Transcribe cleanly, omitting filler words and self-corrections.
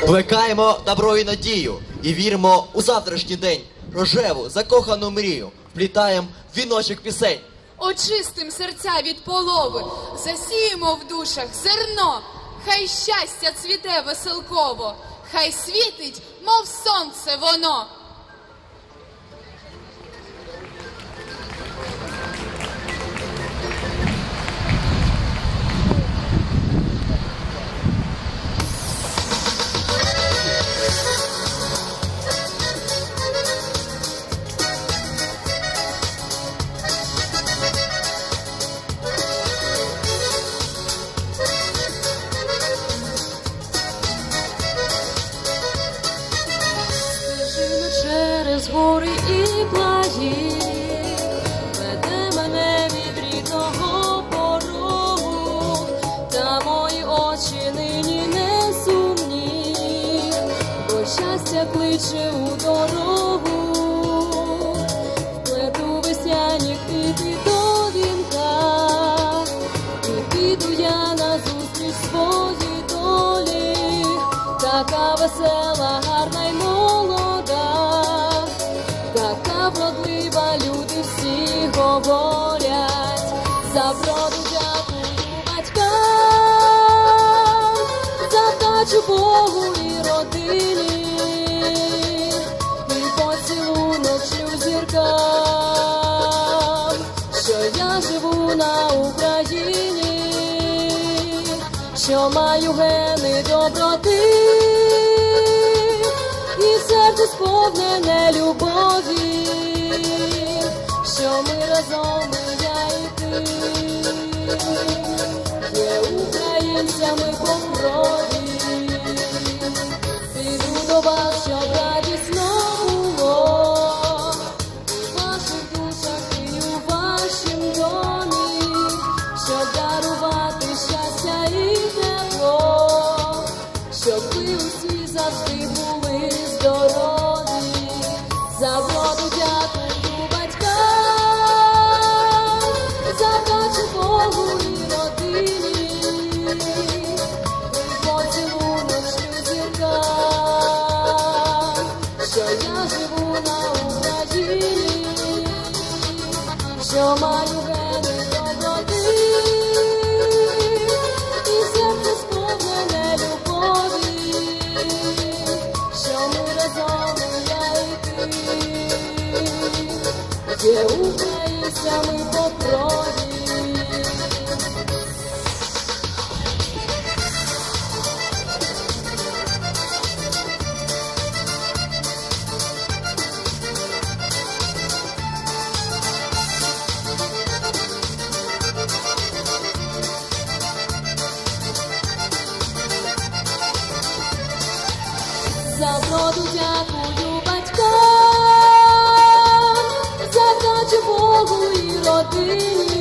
Плекаємо добро і надію і віримо у завтрашній день. Рожеву, закохану мрію вплітаєм в віночок пісень. Очистим серця від полови, засіємо в душах зерно. Хай щастя цвіте веселково, хай світить, мов сонце воно. Через гори і плаї веде мене від рідного порогу, та мої очі нині не сумні, бо щастя кличе у дорогу. Вплету весняні квіти до вінка, і піду я назустріч своїй долі, така весела, гарна й молода, така вродлива, люди всі говорять. За вроду дякую батькам, за вдачу Богу і родині, і поцілунок шлю зіркам, що я живу на Україні, що маю гени доброти, і серце сповнене любові, що ми разом, і я і ти, є українцями по крові. Піду до вас, щоб радісно було у ваших душах і у вашім домі, щоб дарувати щастя і тепло, щоб ви усі завжди були здорові. За вроду дякую батькам, за вдачу Богу і родині, і поцілунок шлю зіркам, що я живу на Україні, що маю гени доброти, і серце сповнене любові, що ми разом, і я і ти, є українцями по крові. За вроду дякую батькам, за вдачу Богу і родині,